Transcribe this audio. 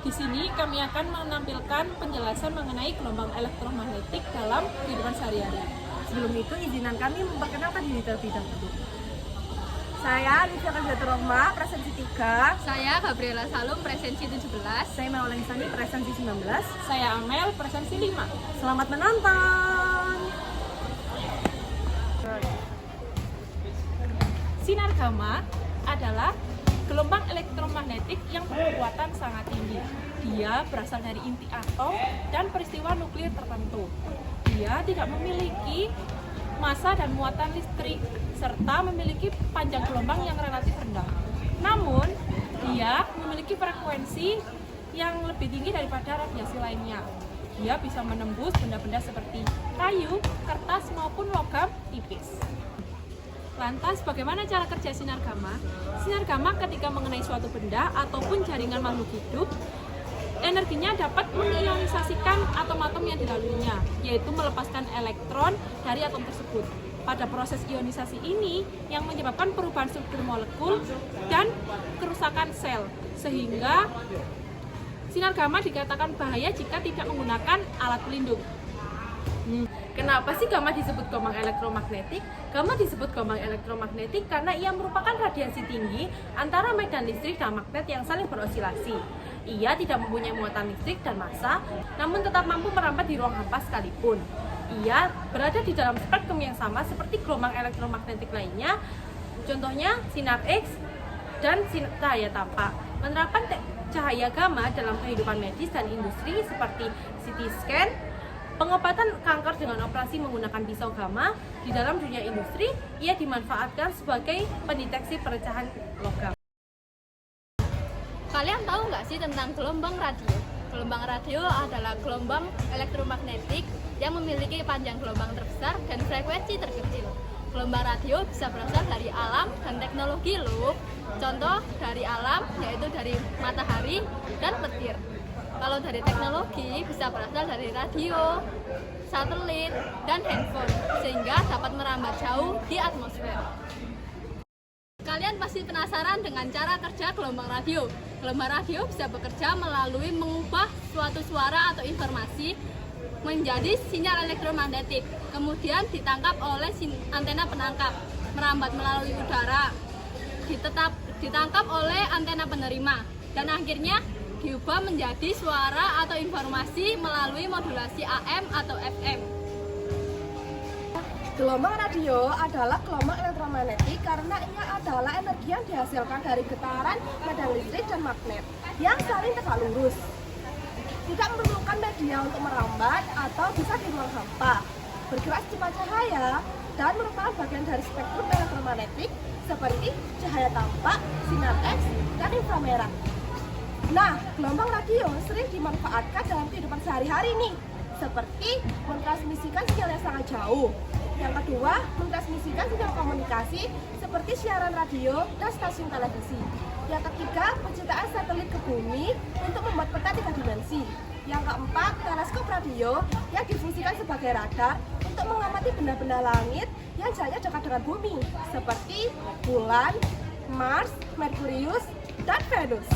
Di sini kami akan menampilkan penjelasan mengenai gelombang elektromagnetik dalam kehidupan sehari-hari. Sebelum itu, izinan kami memperkenalkan diri terlebih dahulu. Saya Livia Kajaturoma, presensi 3. Saya Gabriela Salum, presensi 17. Saya Maulani Sani, presensi 19. Saya Amel, presensi 5. Selamat menonton! Sinar gamma adalah gelombang elektromagnetik yang berkekuatan sangat tinggi. Dia berasal dari inti atom dan peristiwa nuklir tertentu. Dia tidak memiliki massa dan muatan listrik, serta memiliki panjang gelombang yang relatif rendah. Namun, dia memiliki frekuensi yang lebih tinggi daripada radiasi lainnya. Dia bisa menembus benda-benda seperti kayu, kertas, maupun logam tipis. Lantas, bagaimana cara kerja sinar gamma? Sinar gamma ketika mengenai suatu benda ataupun jaringan makhluk hidup, energinya dapat mengionisasikan atom-atom yang dilaluinya, yaitu melepaskan elektron dari atom tersebut. Pada proses ionisasi ini yang menyebabkan perubahan struktur molekul dan kerusakan sel, sehingga sinar gamma dikatakan bahaya jika tidak menggunakan alat pelindung. Kenapa sih gamma disebut gelombang elektromagnetik? Gamma disebut gelombang elektromagnetik karena ia merupakan radiasi tinggi antara medan listrik dan magnet yang saling berosilasi. Ia tidak mempunyai muatan listrik dan massa, namun tetap mampu merambat di ruang hampa sekalipun. Ia berada di dalam spektrum yang sama seperti gelombang elektromagnetik lainnya, contohnya sinar X dan cahaya tampak. Penerapan cahaya gamma dalam kehidupan medis dan industri seperti CT scan, pengobatan kanker dengan operasi menggunakan pisau gamma. Di dalam dunia industri, ia dimanfaatkan sebagai pendeteksi pecahan logam. Kalian tahu nggak sih tentang gelombang radio? Gelombang radio adalah gelombang elektromagnetik yang memiliki panjang gelombang terbesar dan frekuensi terkecil. Gelombang radio bisa berasal dari alam dan teknologi loh. Contoh dari alam yaitu dari matahari dan petir. Kalau dari teknologi bisa berasal dari radio, satelit, dan handphone, sehingga dapat merambat jauh di atmosfer. Kalian pasti penasaran dengan cara kerja gelombang radio. Gelombang radio bisa bekerja melalui mengubah suatu suara atau informasi menjadi sinyal elektromagnetik, kemudian ditangkap oleh antena penangkap, merambat melalui udara, ditangkap oleh antena penerima, dan akhirnya diubah menjadi suara atau informasi melalui modulasi AM atau FM. Gelombang radio adalah gelombang elektromagnetik karena ia adalah energi yang dihasilkan dari getaran medan listrik dan magnet yang saling tegak lurus. Tidak memerlukan media untuk merambat atau bisa di ruang hampa, bergerak secepat cahaya, dan merupakan bagian dari spektrum elektromagnetik seperti cahaya tampak, sinar X, dan inframerah. Nah, gelombang radio sering dimanfaatkan dalam kehidupan sehari-hari nih, seperti mentransmisikan sinyal yang sangat jauh. Yang kedua, mentransmisikan sinyal komunikasi seperti siaran radio dan stasiun televisi. Yang ketiga, penciptaan satelit ke bumi untuk membuat peta 3 dimensi. Yang keempat, teleskop radio yang difungsikan sebagai radar untuk mengamati benda-benda langit yang jaraknya dekat dengan bumi, seperti bulan, Mars, Merkurius, dan Venus.